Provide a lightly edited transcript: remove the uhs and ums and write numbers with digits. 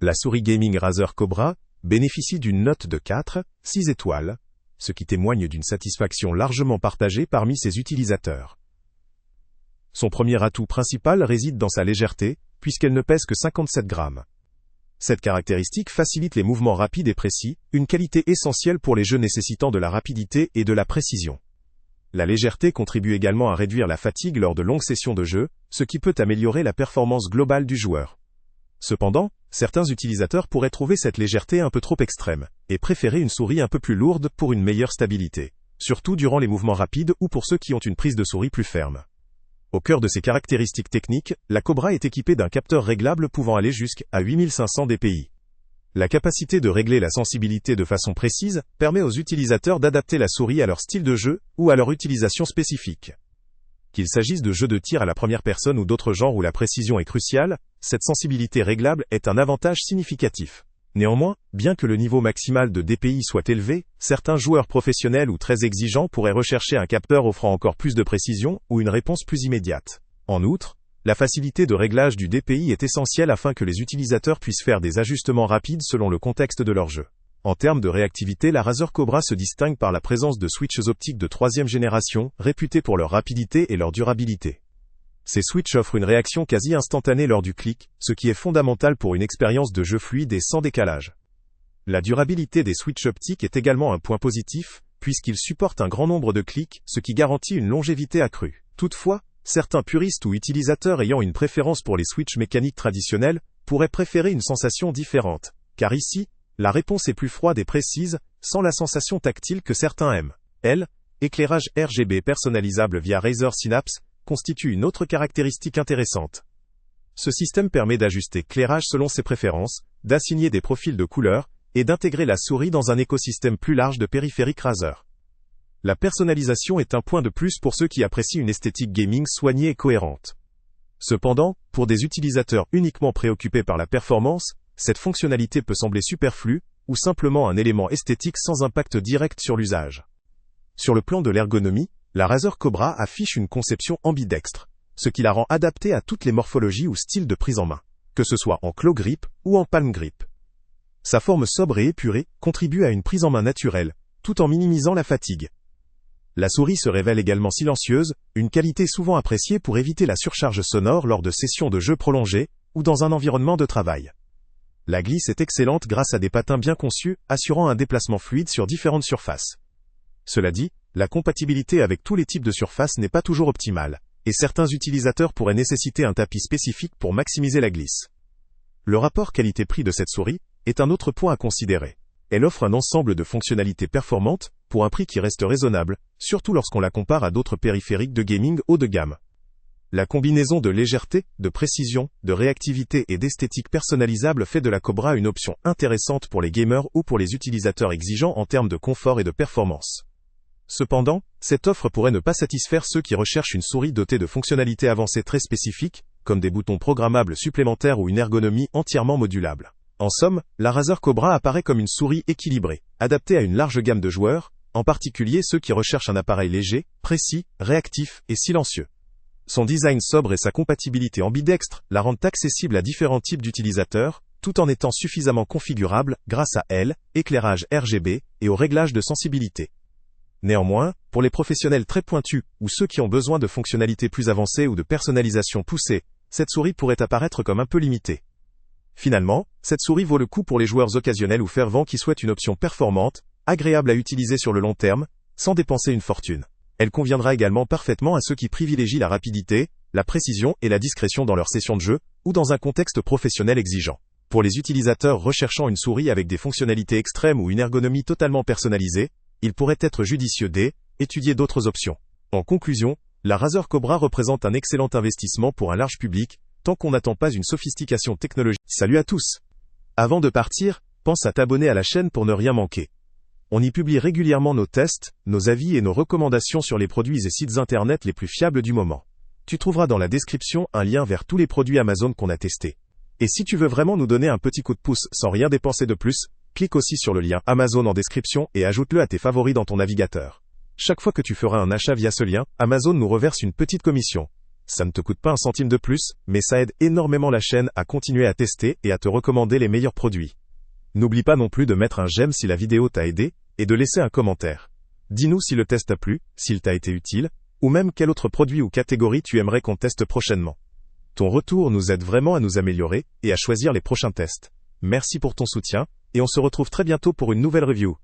La souris gaming Razer Cobra bénéficie d'une note de 4,6 étoiles, ce qui témoigne d'une satisfaction largement partagée parmi ses utilisateurs. Son premier atout principal réside dans sa légèreté, puisqu'elle ne pèse que 57 grammes. Cette caractéristique facilite les mouvements rapides et précis, une qualité essentielle pour les jeux nécessitant de la rapidité et de la précision. La légèreté contribue également à réduire la fatigue lors de longues sessions de jeu, ce qui peut améliorer la performance globale du joueur. Cependant, certains utilisateurs pourraient trouver cette légèreté un peu trop extrême, et préférer une souris un peu plus lourde pour une meilleure stabilité, surtout durant les mouvements rapides ou pour ceux qui ont une prise de souris plus ferme. Au cœur de ces caractéristiques techniques, la Cobra est équipée d'un capteur réglable pouvant aller jusqu'à 8500 dpi. La capacité de régler la sensibilité de façon précise permet aux utilisateurs d'adapter la souris à leur style de jeu ou à leur utilisation spécifique. Qu'il s'agisse de jeux de tir à la première personne ou d'autres genres où la précision est cruciale, cette sensibilité réglable est un avantage significatif. Néanmoins, bien que le niveau maximal de DPI soit élevé, certains joueurs professionnels ou très exigeants pourraient rechercher un capteur offrant encore plus de précision ou une réponse plus immédiate. En outre, la facilité de réglage du DPI est essentielle afin que les utilisateurs puissent faire des ajustements rapides selon le contexte de leur jeu. En termes de réactivité, la Razer Cobra se distingue par la présence de switches optiques de 3e génération, réputés pour leur rapidité et leur durabilité. Ces switches offrent une réaction quasi instantanée lors du clic, ce qui est fondamental pour une expérience de jeu fluide et sans décalage. La durabilité des switches optiques est également un point positif, puisqu'ils supportent un grand nombre de clics, ce qui garantit une longévité accrue. Toutefois, certains puristes ou utilisateurs ayant une préférence pour les switches mécaniques traditionnels pourraient préférer une sensation différente, car ici, la réponse est plus froide et précise, sans la sensation tactile que certains aiment. Éclairage RGB personnalisable via Razer Synapse constitue une autre caractéristique intéressante. Ce système permet d'ajuster l'éclairage selon ses préférences, d'assigner des profils de couleurs, et d'intégrer la souris dans un écosystème plus large de périphériques Razer. La personnalisation est un point de plus pour ceux qui apprécient une esthétique gaming soignée et cohérente. Cependant, pour des utilisateurs uniquement préoccupés par la performance, cette fonctionnalité peut sembler superflue, ou simplement un élément esthétique sans impact direct sur l'usage. Sur le plan de l'ergonomie, la Razer Cobra affiche une conception ambidextre, ce qui la rend adaptée à toutes les morphologies ou styles de prise en main, que ce soit en claw grip ou en palm grip. Sa forme sobre et épurée contribue à une prise en main naturelle, tout en minimisant la fatigue. La souris se révèle également silencieuse, une qualité souvent appréciée pour éviter la surcharge sonore lors de sessions de jeu prolongées ou dans un environnement de travail. La glisse est excellente grâce à des patins bien conçus, assurant un déplacement fluide sur différentes surfaces. Cela dit, la compatibilité avec tous les types de surfaces n'est pas toujours optimale, et certains utilisateurs pourraient nécessiter un tapis spécifique pour maximiser la glisse. Le rapport qualité-prix de cette souris est un autre point à considérer. Elle offre un ensemble de fonctionnalités performantes, pour un prix qui reste raisonnable, surtout lorsqu'on la compare à d'autres périphériques de gaming haut de gamme. La combinaison de légèreté, de précision, de réactivité et d'esthétique personnalisable fait de la Cobra une option intéressante pour les gamers ou pour les utilisateurs exigeants en termes de confort et de performance. Cependant, cette offre pourrait ne pas satisfaire ceux qui recherchent une souris dotée de fonctionnalités avancées très spécifiques, comme des boutons programmables supplémentaires ou une ergonomie entièrement modulable. En somme, la Razer Cobra apparaît comme une souris équilibrée, adaptée à une large gamme de joueurs, en particulier ceux qui recherchent un appareil léger, précis, réactif et silencieux. Son design sobre et sa compatibilité ambidextre la rendent accessible à différents types d'utilisateurs, tout en étant suffisamment configurable grâce à l'éclairage RGB et au réglage de sensibilité. Néanmoins, pour les professionnels très pointus, ou ceux qui ont besoin de fonctionnalités plus avancées ou de personnalisation poussée, cette souris pourrait apparaître comme un peu limitée. Finalement, cette souris vaut le coup pour les joueurs occasionnels ou fervents qui souhaitent une option performante, agréable à utiliser sur le long terme, sans dépenser une fortune. Elle conviendra également parfaitement à ceux qui privilégient la rapidité, la précision et la discrétion dans leurs sessions de jeu, ou dans un contexte professionnel exigeant. Pour les utilisateurs recherchant une souris avec des fonctionnalités extrêmes ou une ergonomie totalement personnalisée, il pourrait être judicieux d'étudier d'autres options. En conclusion, la Razer Cobra représente un excellent investissement pour un large public, tant qu'on n'attend pas une sophistication technologique. Salut à tous! Avant de partir, pense à t'abonner à la chaîne pour ne rien manquer. On y publie régulièrement nos tests, nos avis et nos recommandations sur les produits et sites internet les plus fiables du moment. Tu trouveras dans la description un lien vers tous les produits Amazon qu'on a testés. Et si tu veux vraiment nous donner un petit coup de pouce sans rien dépenser de plus, clique aussi sur le lien Amazon en description et ajoute-le à tes favoris dans ton navigateur. Chaque fois que tu feras un achat via ce lien, Amazon nous reverse une petite commission. Ça ne te coûte pas un centime de plus, mais ça aide énormément la chaîne à continuer à tester et à te recommander les meilleurs produits. N'oublie pas non plus de mettre un j'aime si la vidéo t'a aidé, et de laisser un commentaire. Dis-nous si le test t'a plu, s'il t'a été utile, ou même quel autre produit ou catégorie tu aimerais qu'on teste prochainement. Ton retour nous aide vraiment à nous améliorer et à choisir les prochains tests. Merci pour ton soutien, et on se retrouve très bientôt pour une nouvelle review.